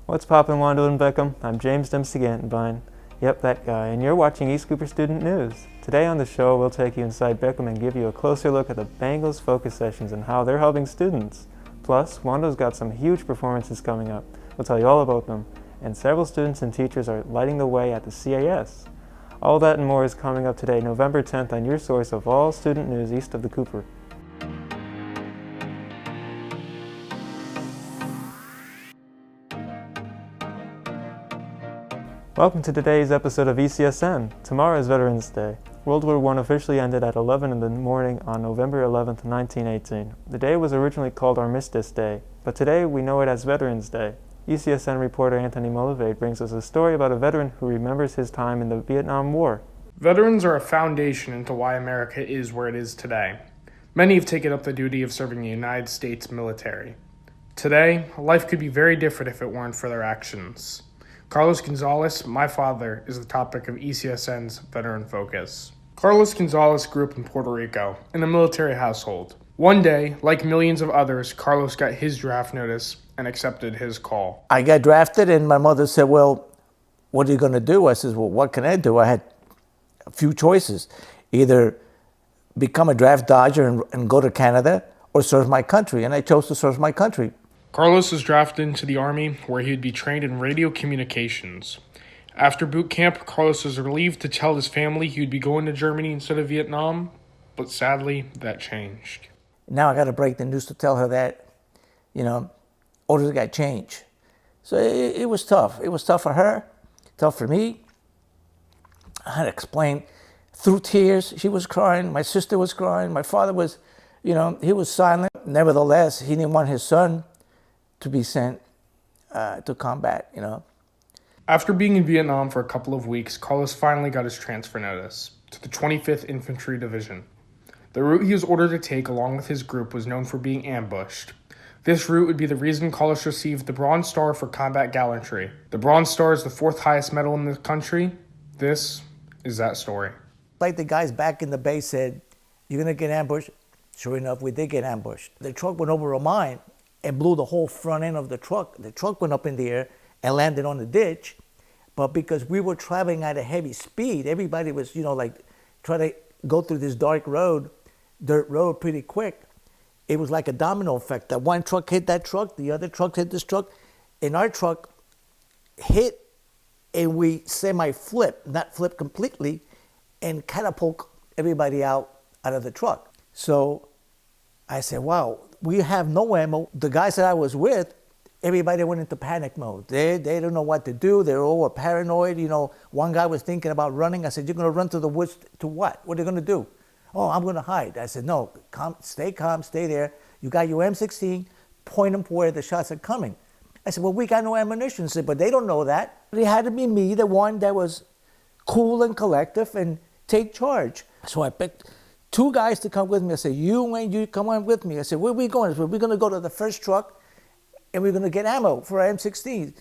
What's poppin', Wando and Beckham? I'm James Dempsey Gantenbein. Yep, that guy, and you're watching East Cooper Student News. Today on the show, we'll take you inside Beckham and give you a closer look at the Bengals focus sessions and how they're helping students. Plus, Wando's got some huge performances coming up. We'll tell you all about them. And several students and teachers are lighting the way at the CAS. All that and more is coming up today, November 10th, on your source of all student news east of the Cooper. Welcome to today's episode of ECSN. Tomorrow is Veterans Day. World War I officially ended at 11 in the morning on November 11th, 1918. The day was originally called Armistice Day, but today we know it as Veterans Day. ECSN reporter Anthony Mullivade brings us a story about a veteran who remembers his time in the Vietnam War. Veterans are a foundation into why America is where it is today. Many have taken up the duty of serving the United States military. Today, life could be very different if it weren't for their actions. Carlos Gonzalez, my father, is the topic of ECSN's Veteran Focus. Carlos Gonzalez grew up in Puerto Rico, in a military household. One day, like millions of others, Carlos got his draft notice and accepted his call. I got drafted, and my mother said, well, what are you going to do? I said, well, what can I do? I had a few choices. Either become a draft dodger and go to Canada or serve my country, and I chose to serve my country. Carlos was drafted into the Army, where he would be trained in radio communications. After boot camp, Carlos was relieved to tell his family he would be going to Germany instead of Vietnam, but sadly, that changed. Now I got to break the news to tell her that, orders got changed. So it was tough. It was tough for her, tough for me. I had to explain through tears. She was crying. My sister was crying. My father was, he was silent. Nevertheless, he didn't want his son to be sent to combat, After being in Vietnam for a couple of weeks, Carlos finally got his transfer notice to the 25th Infantry Division. The route he was ordered to take along with his group was known for being ambushed. This route would be the reason Carlos received the Bronze Star for combat gallantry. The Bronze Star is the fourth highest medal in the country. This is that story. Like the guys back in the base said, you're going to get ambushed. Sure enough, we did get ambushed. The truck went over a mine and blew the whole front end of the truck. The truck went up in the air and landed on the ditch. But because we were traveling at a heavy speed, everybody was, trying to go through this dirt road pretty quick. It was like a domino effect. That one truck hit that truck, the other truck hit this truck, and our truck hit and we semi-flipped, not flipped completely, and catapult everybody out of the truck. So I said, wow, we have no ammo. The guys that I was with, everybody went into panic mode. They don't know what to do. They're all paranoid. One guy was thinking about running. I said, you're going to run to the woods to what? What are you going to do? Oh, I'm going to hide. I said, no, calm, stay there. You got your M16, point them for where the shots are coming. I said, well, we got no ammunition. I said, but they don't know that. It had to be me, the one that was cool and collective and take charge. So I picked two guys to come with me. I said, you come on with me. I said, where are we going? I said, we're going to go to the first truck and we're going to get ammo for our M16.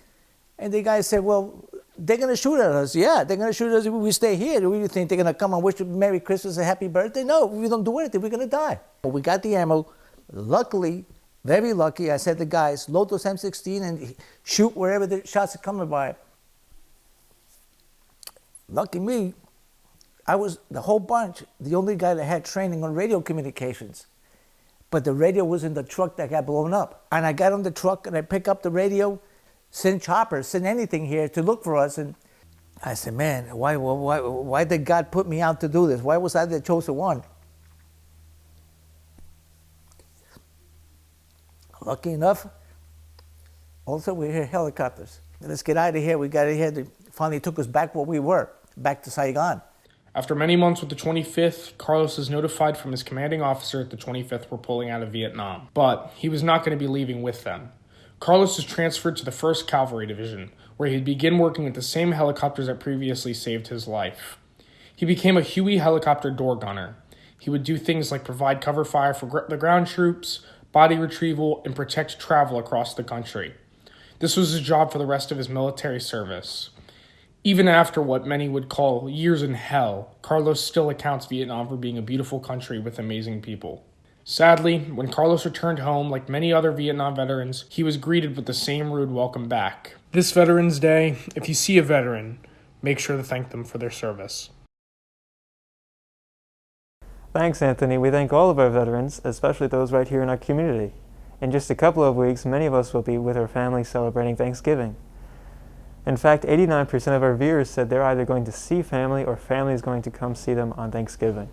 And the guy said, well, they're going to shoot at us. Yeah, they're going to shoot at us if we stay here. Do you think they're going to come and wish Merry Christmas and Happy Birthday? No, if we don't do anything, we're going to die. But we got the ammo. Luckily, very lucky, I said to the guys, load those M16 and shoot wherever the shots are coming by. Lucky me, I was, the whole bunch, the only guy that had training on radio communications. But the radio was in the truck that got blown up. And I got on the truck and I pick up the radio, send choppers, send anything here to look for us. And I said, man, why did God put me out to do this? Why was I the chosen one? Lucky enough, also we hear helicopters. Let's get out of here. We got out of here. They finally took us back where we were, back to Saigon. After many months with the 25th, Carlos is notified from his commanding officer that the 25th were pulling out of Vietnam. But he was not going to be leaving with them. Carlos is transferred to the 1st Cavalry Division, where he'd begin working with the same helicopters that previously saved his life. He became a Huey helicopter door gunner. He would do things like provide cover fire for the ground troops, body retrieval, and protect travel across the country. This was his job for the rest of his military service. Even after what many would call years in hell, Carlos still accounts Vietnam for being a beautiful country with amazing people. Sadly, when Carlos returned home, like many other Vietnam veterans, he was greeted with the same rude welcome back. This Veterans Day, if you see a veteran, make sure to thank them for their service. Thanks, Anthony. We thank all of our veterans, especially those right here in our community. In just a couple of weeks, many of us will be with our families celebrating Thanksgiving. In fact, 89% of our viewers said they're either going to see family or family is going to come see them on Thanksgiving.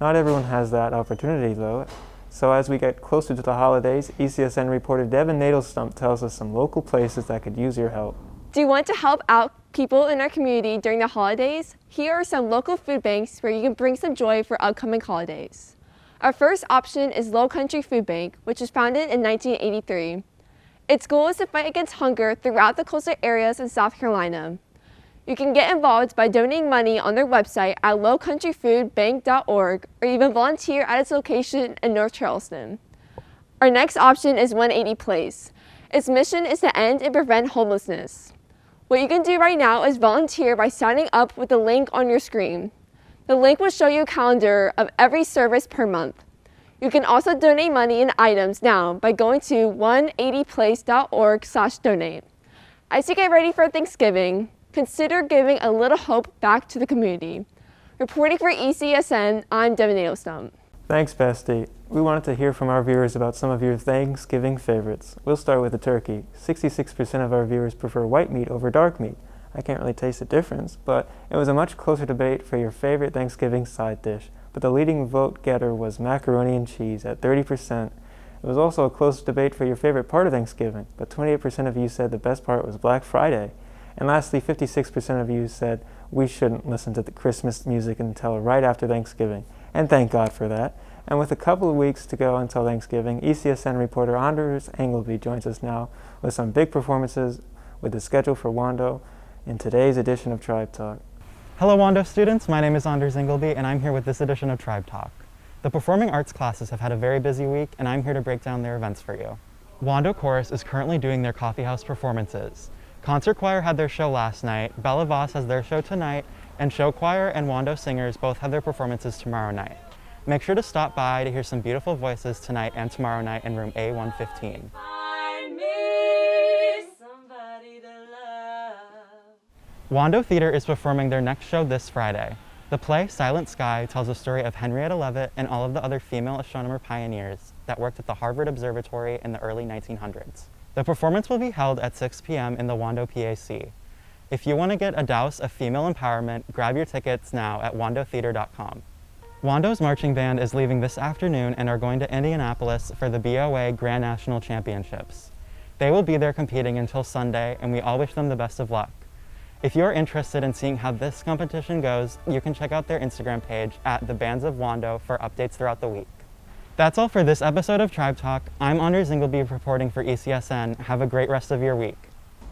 Not everyone has that opportunity, though. So as we get closer to the holidays, ECSN reporter Devin Nadelstump tells us some local places that could use your help. Do you want to help out people in our community during the holidays? Here are some local food banks where you can bring some joy for upcoming holidays. Our first option is Low Country Food Bank, which was founded in 1983. Its goal is to fight against hunger throughout the coastal areas in South Carolina. You can get involved by donating money on their website at lowcountryfoodbank.org or even volunteer at its location in North Charleston. Our next option is 180 Place. Its mission is to end and prevent homelessness. What you can do right now is volunteer by signing up with the link on your screen. The link will show you a calendar of every service per month. You can also donate money and items now by going to 180place.org/donate. As you get ready for Thanksgiving, consider giving a little hope back to the community. Reporting for ECSN, I'm Devin Nadelstump. Thanks, Basti. We wanted to hear from our viewers about some of your Thanksgiving favorites. We'll start with the turkey. 66% of our viewers prefer white meat over dark meat. I can't really taste the difference, but it was a much closer debate for your favorite Thanksgiving side dish. But the leading vote getter was macaroni and cheese at 30%. It was also a close debate for your favorite part of Thanksgiving, but 28% of you said the best part was Black Friday. And lastly, 56% of you said we shouldn't listen to the Christmas music until right after Thanksgiving. And thank God for that. And with a couple of weeks to go until Thanksgiving, ECSN reporter Anders Engelby joins us now with some big performances with the schedule for Wando in today's edition of Tribe Talk. Hello Wando students, my name is Anders Engelby and I'm here with this edition of Tribe Talk. The performing arts classes have had a very busy week and I'm here to break down their events for you. Wando Chorus is currently doing their coffee house performances. Concert Choir had their show last night, Bella Voss has their show tonight, and Show Choir and Wando Singers both have their performances tomorrow night. Make sure to stop by to hear some beautiful voices tonight and tomorrow night in room A115. Wando Theater is performing their next show this Friday. The play Silent Sky tells the story of Henrietta Leavitt and all of the other female astronomer pioneers that worked at the Harvard Observatory in the early 1900s. The performance will be held at 6 p.m. in the Wando PAC. If you want to get a douse of female empowerment, grab your tickets now at wandotheater.com. Wando's marching band is leaving this afternoon and are going to Indianapolis for the BOA Grand National Championships. They will be there competing until Sunday, and we all wish them the best of luck. If you're interested in seeing how this competition goes, you can check out their Instagram page at The Bands of Wando for updates throughout the week. That's all for this episode of Tribe Talk. I'm Anders Engelby reporting for ECSN. Have a great rest of your week.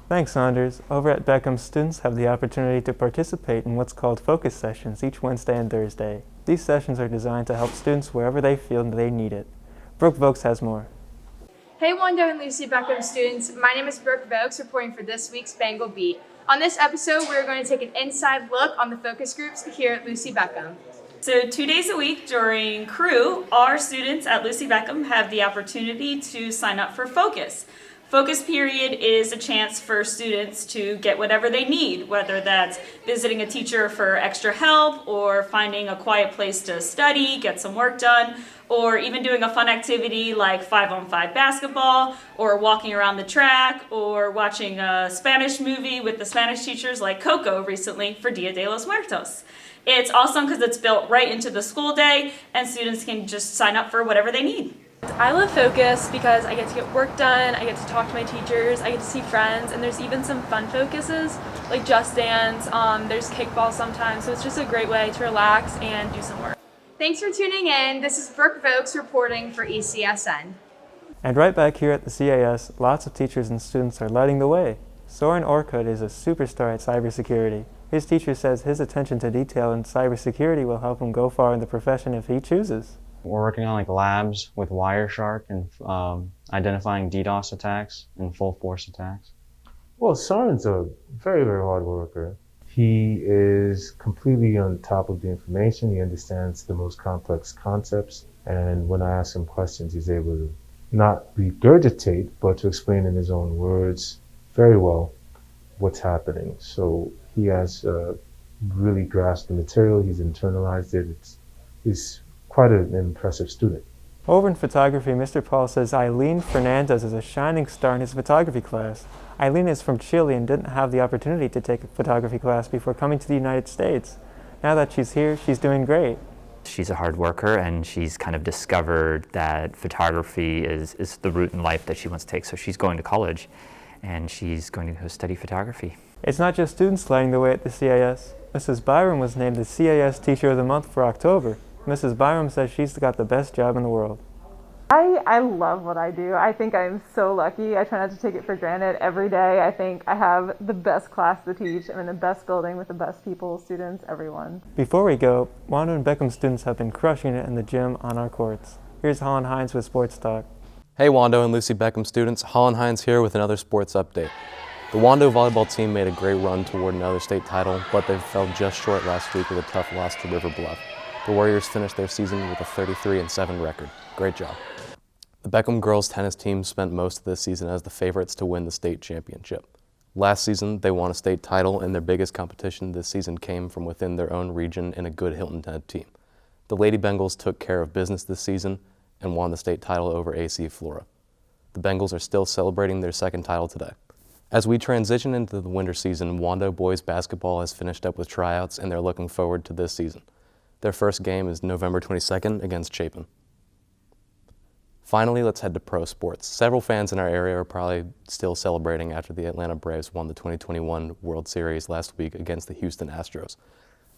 Thanks, Anders. Over at Beckham, students have the opportunity to participate in what's called focus sessions each Wednesday and Thursday. These sessions are designed to help students wherever they feel they need it. Brooke Vokes has more. Hey Wando and Lucy Beckham students, my name is Brooke Vokes reporting for this week's Bengal Beat. On this episode, we're going to take an inside look on the focus groups here at Lucy Beckham. So 2 days a week during crew, our students at Lucy Beckham have the opportunity to sign up for Focus. Focus period is a chance for students to get whatever they need, whether that's visiting a teacher for extra help or finding a quiet place to study, get some work done, or even doing a fun activity like 5-on-5 basketball, or walking around the track, or watching a Spanish movie with the Spanish teachers like Coco recently for Dia de los Muertos. It's awesome because it's built right into the school day and students can just sign up for whatever they need. I love Focus because I get to get work done, I get to talk to my teachers, I get to see friends, and there's even some fun focuses like Just Dance, there's kickball sometimes, so it's just a great way to relax and do some work. Thanks for tuning in. This is Brooke Vokes reporting for ECSN. And right back here at the CAS, lots of teachers and students are lighting the way. Soren Orkut is a superstar at cybersecurity. His teacher says his attention to detail in cybersecurity will help him go far in the profession if he chooses. We're working on labs with Wireshark and identifying DDoS attacks and full force attacks. Well, Soren's a very, very hard worker. He is completely on top of the information. He understands the most complex concepts. And when I ask him questions, he's able to not regurgitate, but to explain in his own words very well. what's happening. So he has really grasped the material, he's internalized it. He's quite an impressive student. Over in photography, Mr. Paul says Eileen Fernandez is a shining star in his photography class. Eileen is from Chile and didn't have the opportunity to take a photography class before coming to the United States. Now that she's here, she's doing great. She's a hard worker, and she's kind of discovered that photography is the route in life that she wants to take. So she's going to college, and she's going to go study photography. It's not just students lighting the way at the CIS. Mrs. Byram was named the CIS Teacher of the Month for October. Mrs. Byram says she's got the best job in the world. I love what I do. I think I'm so lucky. I try not to take it for granted every day. I think I have the best class to teach. I'm in the best building with the best people, students, everyone. Before we go, Wando and Beckham students have been crushing it in the gym on our courts. Here's Holland Hines with Sports Talk. Hey Wando and Lucy Beckham students, Holland Hines here with another sports update. The Wando volleyball team made a great run toward another state title, but they fell just short last week with a tough loss to River Bluff. The Warriors finished their season with a 33-7 record. Great job. The Beckham girls tennis team spent most of this season as the favorites to win the state championship. Last season, they won a state title, and their biggest competition this season came from within their own region in a good Hilton Head team. The Lady Bengals took care of business this season and won the state title over AC Flora. The Bengals are still celebrating their second title today. As we transition into the winter season, Wando boys basketball has finished up with tryouts, and they're looking forward to this season. Their first game is November 22nd against Chapin. Finally, let's head to pro sports. Several fans in our area are probably still celebrating after the Atlanta Braves won the 2021 World Series last week against the Houston Astros.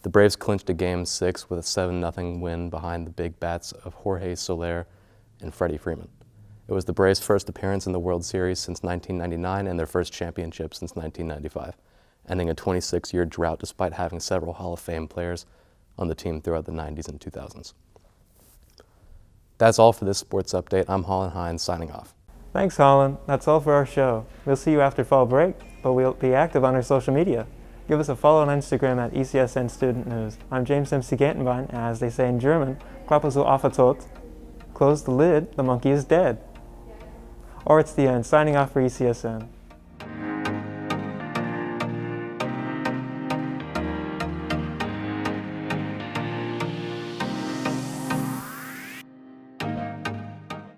The Braves clinched a Game 6 with a 7-0 win behind the big bats of Jorge Soler and Freddie Freeman. It was the Braves' first appearance in the World Series since 1999 and their first championship since 1995, ending a 26-year drought despite having several Hall of Fame players on the team throughout the 90s and 2000s. That's all for this sports update. I'm Holland Hines signing off. Thanks, Holland. That's all for our show. We'll see you after fall break, but we'll be active on our social media. Give us a follow on Instagram at ECSN Student News. I'm James MC Gantenbein, and as they say in German, Klappe so auf tot. Close the lid, the monkey is dead. Or it's the end. Signing off for ECSN.